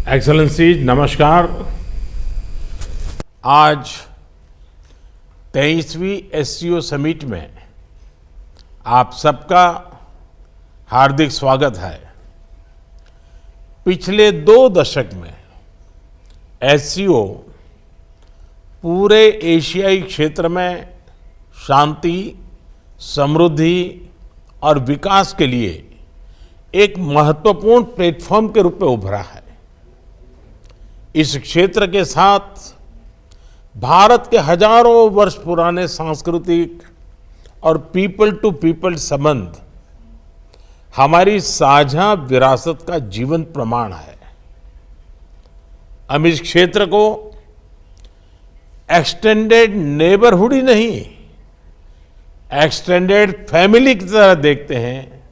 Excellencies नमस्कार। आज 23वीं SCO summit में आप सबका हार्दिक स्वागत है। पिछले 2 दशक में एससीओ पूरे एशियाई क्षेत्र में शांति, समृद्धि और विकास के लिए एक महत्वपूर्ण प्लेटफॉर्म के रूप में उभरा है। इस क्षेत्र के साथ भारत के हजारों वर्ष पुराने सांस्कृतिक और पीपल टू पीपल संबंध हमारी साझा विरासत का जीवंत प्रमाण है। हम इस क्षेत्र को एक्सटेंडेड नेबरहुड ही नहीं, एक्सटेंडेड फैमिली की तरह देखते हैं।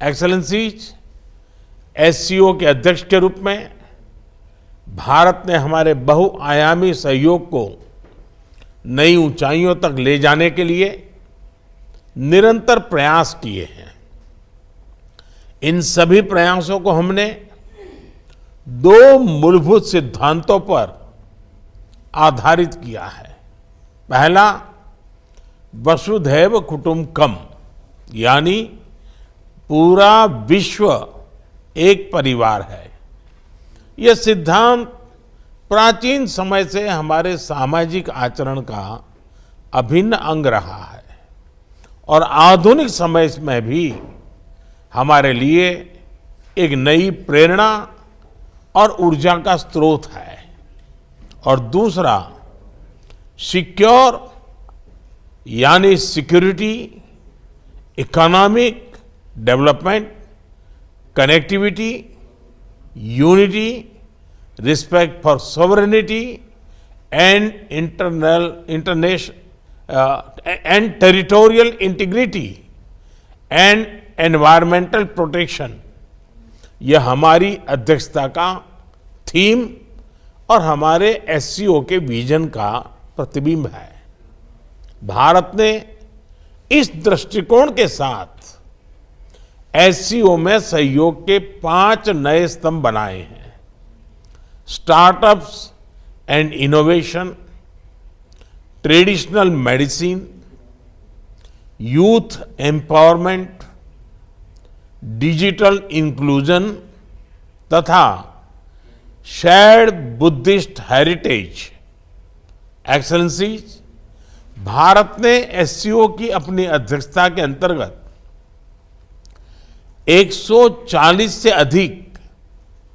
एक्सेलेंसीज, एससीओ के अध्यक्ष के रूप में भारत ने हमारे बहुआयामी सहयोग को नई ऊंचाइयों तक ले जाने के लिए निरंतर प्रयास किए हैं। इन सभी प्रयासों को हमने 2 मूलभूत सिद्धांतों पर आधारित किया है। पहला, वसुधैव कुटुंबकम, यानी पूरा विश्व एक परिवार है। यह सिद्धांत प्राचीन समय से हमारे सामाजिक आचरण का अभिन्न अंग रहा है और आधुनिक समय में भी हमारे लिए एक नई प्रेरणा और ऊर्जा का स्रोत है। और दूसरा, सिक्योर यानी security, economic development, connectivity, unity, respect for sovereignty and and territorial integrity and environmental protection, यह हमारी अध्यक्षता का थीम और हमारे एससीओ के विजन का प्रतिबिंब है। भारत ने इस दृष्टिकोण के साथ एससीओ में सहयोग के 5 नए स्तंभ बनाए हैं। Startups and innovation, traditional medicine, youth empowerment, digital inclusion तथा shared Buddhist heritage. Excellencies, Bharat ने एससीओ की अपनी अध्यक्षता के अंतर्गत 140 से अधिक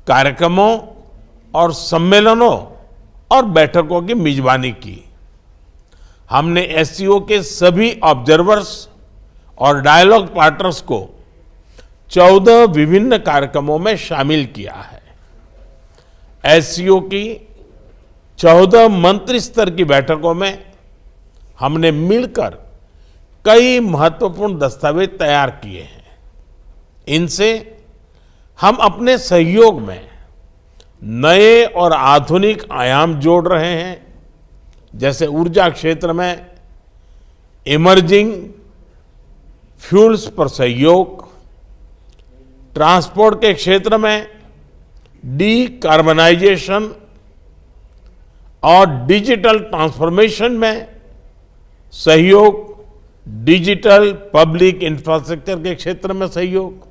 कार्यक्रमों और सम्मेलनों और बैठकों की मेजबानी की। हमने एससीओ के सभी ऑब्जर्वर्स और डायलॉग पार्टनर्स को 14 विभिन्न कार्यक्रमों में शामिल किया है। एससीओ की 14 मंत्री स्तर की बैठकों में हमने मिलकर कई महत्वपूर्ण दस्तावेज तैयार किए हैं। इनसे हम अपने सहयोग में नए और आधुनिक आयाम जोड़ रहे हैं, जैसे ऊर्जा क्षेत्र में इमर्जिंग फ्यूल्स पर सहयोग, ट्रांसपोर्ट के क्षेत्र में डीकार्बनाइजेशन और डिजिटल ट्रांसफॉर्मेशन में सहयोग, डिजिटल पब्लिक इंफ्रास्ट्रक्चर के क्षेत्र में सहयोग।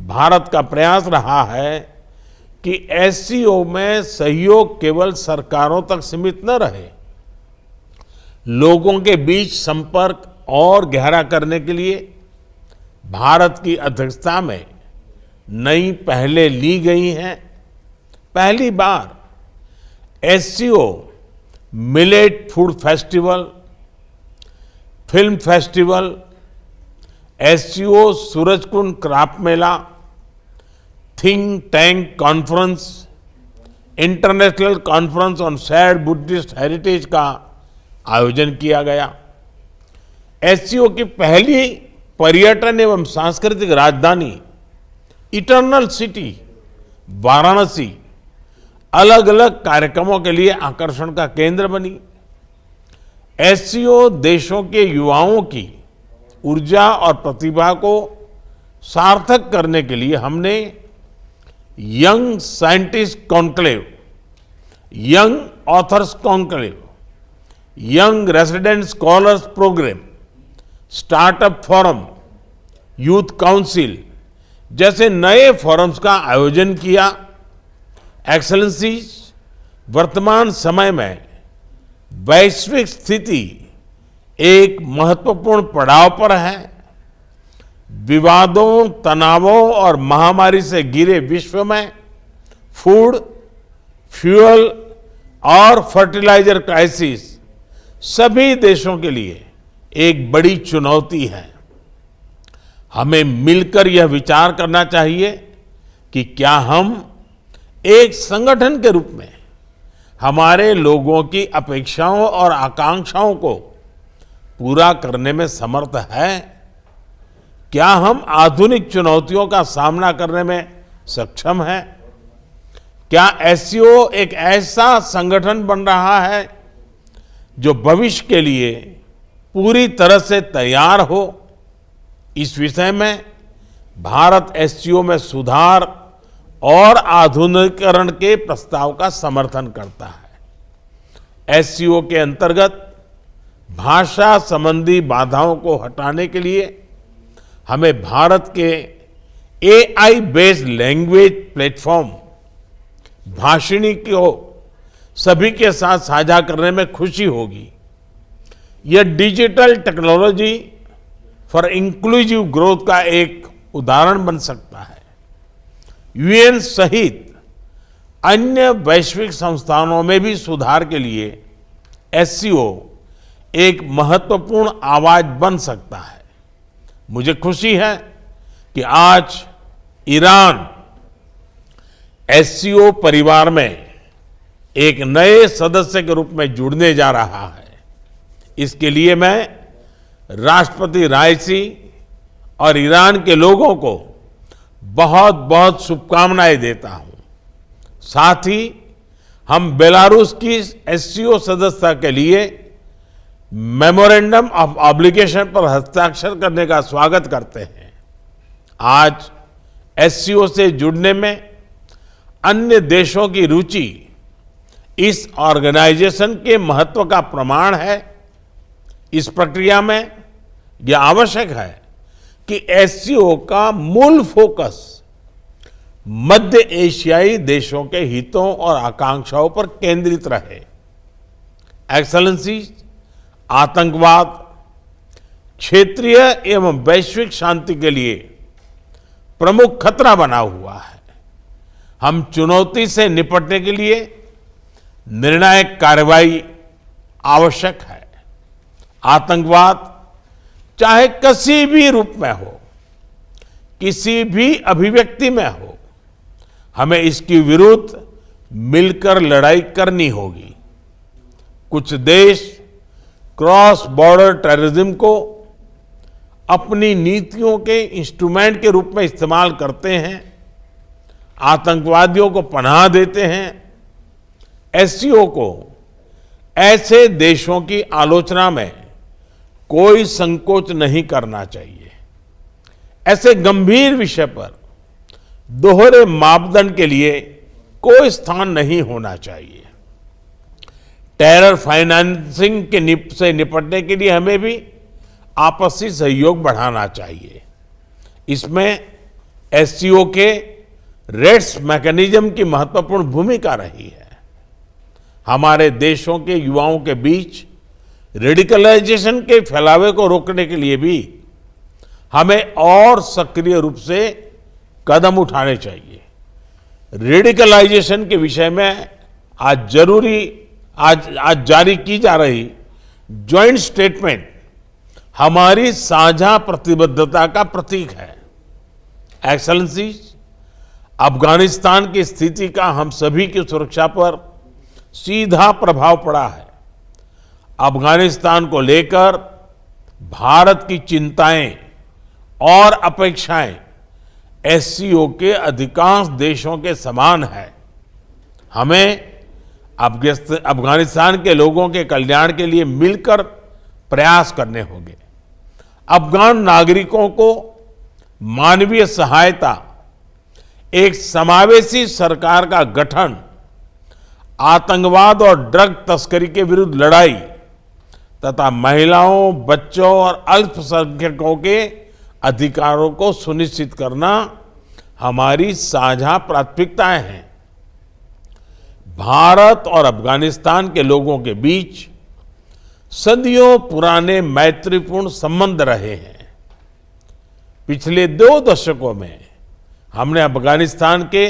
भारत का प्रयास रहा है कि एससीओ में सहयोग केवल सरकारों तक सीमित न रहे, लोगों के बीच संपर्क और गहरा करने के लिए भारत की अध्यक्षता में नई पहलें ली गई हैं। पहली बार SCO millet food festival, film festival, SCO Surajkund craft मेला, think tank conference, international conference on shared Buddhist heritage का आयोजन किया गया। एससीओ की पहली पर्यटन एवं सांस्कृतिक राजधानी इटर्नल सिटी वाराणसी अलग अलग कार्यक्रमों के लिए आकर्षण का केंद्र बनी। एससीओ देशों के युवाओं की ऊर्जा और प्रतिभा को सार्थक करने के लिए हमने young scientist conclave, young authors conclave, young resident scholars programme, startup forum, youth council जैसे नए फोरम्स का आयोजन किया। एक्सेलेंसीज, वर्तमान समय में वैश्विक स्थिति एक महत्वपूर्ण पड़ाव पर है। विवादों, तनावों और महामारी से घिरे विश्व में फूड, फ्यूल और फर्टिलाइजर क्राइसिस सभी देशों के लिए एक बड़ी चुनौती है। हमें मिलकर यह विचार करना चाहिए कि क्या हम एक संगठन के रूप में हमारे लोगों की अपेक्षाओं और आकांक्षाओं को पूरा करने में समर्थ है। क्या हम आधुनिक चुनौतियों का सामना करने में सक्षम हैं? क्या एससीओ एक ऐसा संगठन बन रहा है जो भविष्य के लिए पूरी तरह से तैयार हो? इस विषय में भारत एससीओ में सुधार और आधुनिकीकरण के प्रस्ताव का समर्थन करता है। एससीओ के अंतर्गत भाषा संबंधी बाधाओं को हटाने के लिए हमें भारत के AI based language platform Bhashini को सभी के साथ साझा करने में खुशी होगी। यह digital technology for inclusive growth का एक उदाहरण बन सकता है। यूएन सहित अन्य वैश्विक संस्थानों में भी सुधार के लिए एससीओ एक महत्वपूर्ण आवाज बन सकता है। मुझे खुशी है कि आज ईरान एससीओ परिवार में एक नए सदस्य के रूप में जुड़ने जा रहा है। इसके लिए मैं राष्ट्रपति राइसी और ईरान के लोगों को बहुत बहुत शुभकामनाएं देता हूं। साथ ही हम बेलारूस की एससीओ सदस्यता के लिए मेमोरेंडम ऑफ ऑब्लिगेशन पर हस्ताक्षर करने का स्वागत करते हैं। आज एससीओ से जुड़ने में अन्य देशों की रुचि इस ऑर्गेनाइजेशन के महत्व का प्रमाण है। इस प्रक्रिया में यह आवश्यक है कि एससीओ का मूल फोकस मध्य एशियाई देशों के हितों और आकांक्षाओं पर केंद्रित रहे। एक्सेलेंसी, आतंकवाद क्षेत्रीय एवं वैश्विक शांति के लिए प्रमुख खतरा बना हुआ है। हम चुनौती से निपटने के लिए निर्णायक कार्रवाई आवश्यक है। आतंकवाद चाहे किसी भी रूप में हो, किसी भी अभिव्यक्ति में हो, हमें इसके विरुद्ध मिलकर लड़ाई करनी होगी। कुछ देश क्रॉस बॉर्डर टेररिज्म को अपनी नीतियों के इंस्ट्रूमेंट के रूप में इस्तेमाल करते हैं, आतंकवादियों को पनाह देते हैं। एससीओ को ऐसे देशों की आलोचना में कोई संकोच नहीं करना चाहिए। ऐसे गंभीर विषय पर दोहरे मापदंड के लिए कोई स्थान नहीं होना चाहिए। टेरर फाइनेंसिंग से निपटने के लिए हमें भी आपसी सहयोग बढ़ाना चाहिए। इसमें एससीओ के रेड्स मैकेनिज्म की महत्वपूर्ण भूमिका रही है। हमारे देशों के युवाओं के बीच रेडिकलाइजेशन के फैलावे को रोकने के लिए भी हमें और सक्रिय रूप से कदम उठाने चाहिए। रेडिकलाइजेशन के विषय में आज जारी की जा रही ज्वाइंट स्टेटमेंट हमारी साझा प्रतिबद्धता का प्रतीक है। एक्सेलेंसी, अफगानिस्तान की स्थिति का हम सभी की सुरक्षा पर सीधा प्रभाव पड़ा है। अफगानिस्तान को लेकर भारत की चिंताएं और अपेक्षाएं एससीओ के अधिकांश देशों के समान है। हमें अफगानिस्तान के लोगों के कल्याण के लिए मिलकर प्रयास करने होंगे। अफगान नागरिकों को मानवीय सहायता एक समावेशी सरकार का गठन, आतंकवाद और ड्रग तस्करी के विरुद्ध लड़ाई तथा महिलाओं, बच्चों और अल्पसंख्यकों के अधिकारों को सुनिश्चित करना हमारी साझा प्राथमिकताएं हैं। भारत और अफगानिस्तान के लोगों के बीच सदियों पुराने मैत्रीपूर्ण संबंध रहे हैं। पिछले 2 दशकों में हमने अफगानिस्तान के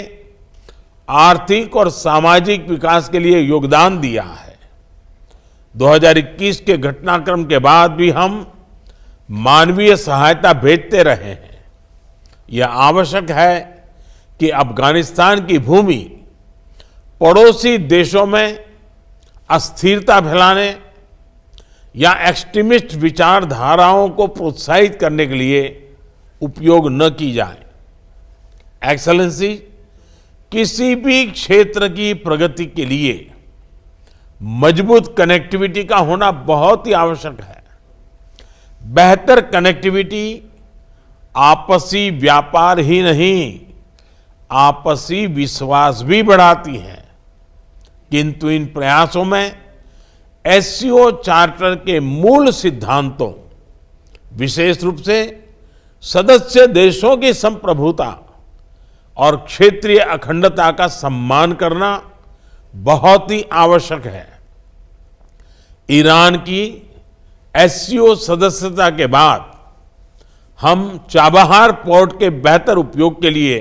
आर्थिक और सामाजिक विकास के लिए योगदान दिया है। 2021 के घटनाक्रम के बाद भी हम मानवीय सहायता भेजते रहे हैं। यह आवश्यक है कि अफगानिस्तान की भूमि पड़ोसी देशों में अस्थिरता फैलाने या एक्सट्रीमिस्ट विचारधाराओं को प्रोत्साहित करने के लिए उपयोग न की जाए। एक्सेलेंसी, किसी भी क्षेत्र की प्रगति के लिए मजबूत कनेक्टिविटी का होना बहुत ही आवश्यक है। बेहतर कनेक्टिविटी आपसी व्यापार ही नहीं, आपसी विश्वास भी बढ़ाती है। किंतु इन प्रयासों में एससीओ चार्टर के मूल सिद्धांतों, विशेष रूप से सदस्य देशों की संप्रभुता और क्षेत्रीय अखंडता का सम्मान करना बहुत ही आवश्यक है। ईरान की एससीओ सदस्यता के बाद हम चाबहार पोर्ट के बेहतर उपयोग के लिए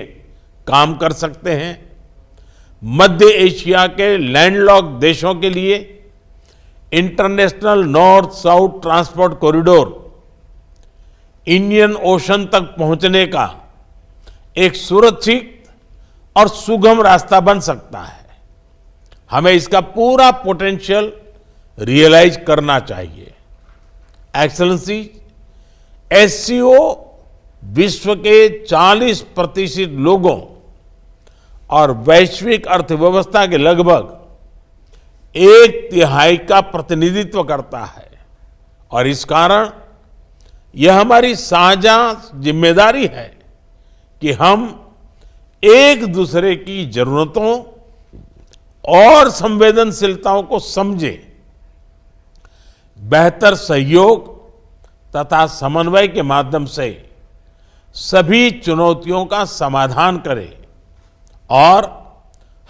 काम कर सकते हैं। मध्य एशिया के लैंडलॉक्ड देशों के लिए international north south transport corridor Indian ocean तक पहुंचने का एक सुरक्षित और सुगम रास्ता बन सकता है। हमें इसका पूरा पोटेंशियल रियलाइज करना चाहिए। एक्सेलेंसी, एससीओ विश्व के 40% लोगों और वैश्विक अर्थव्यवस्था के लगभग 1/3 का प्रतिनिधित्व करता है और इस कारण यह हमारी साझा जिम्मेदारी है कि हम एक दूसरे की जरूरतों और संवेदनशीलताओं को समझें, बेहतर सहयोग तथा समन्वय के माध्यम से सभी चुनौतियों का समाधान करें और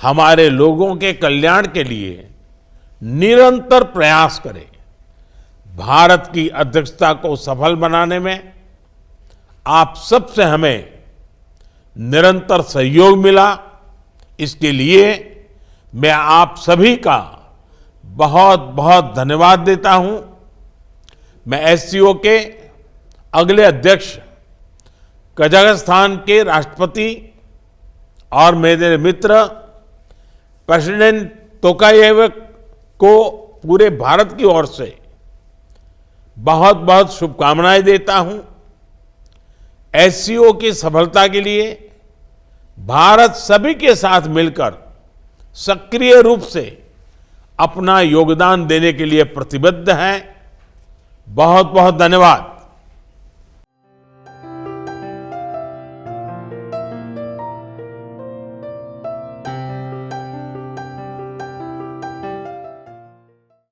हमारे लोगों के कल्याण के लिए निरंतर प्रयास करें। भारत की अध्यक्षता को सफल बनाने में आप सबसे हमें निरंतर सहयोग मिला, इसके लिए मैं आप सभी का बहुत बहुत धन्यवाद देता हूं। मैं एससीओ के अगले अध्यक्ष कजाकिस्तान के राष्ट्रपति और मेरे मित्र प्रेसिडेंट तोकायेव को पूरे भारत की ओर से बहुत बहुत शुभकामनाएं देता हूं। एससीओ की सफलता के लिए भारत सभी के साथ मिलकर सक्रिय रूप से अपना योगदान देने के लिए प्रतिबद्ध है। बहुत बहुत धन्यवाद।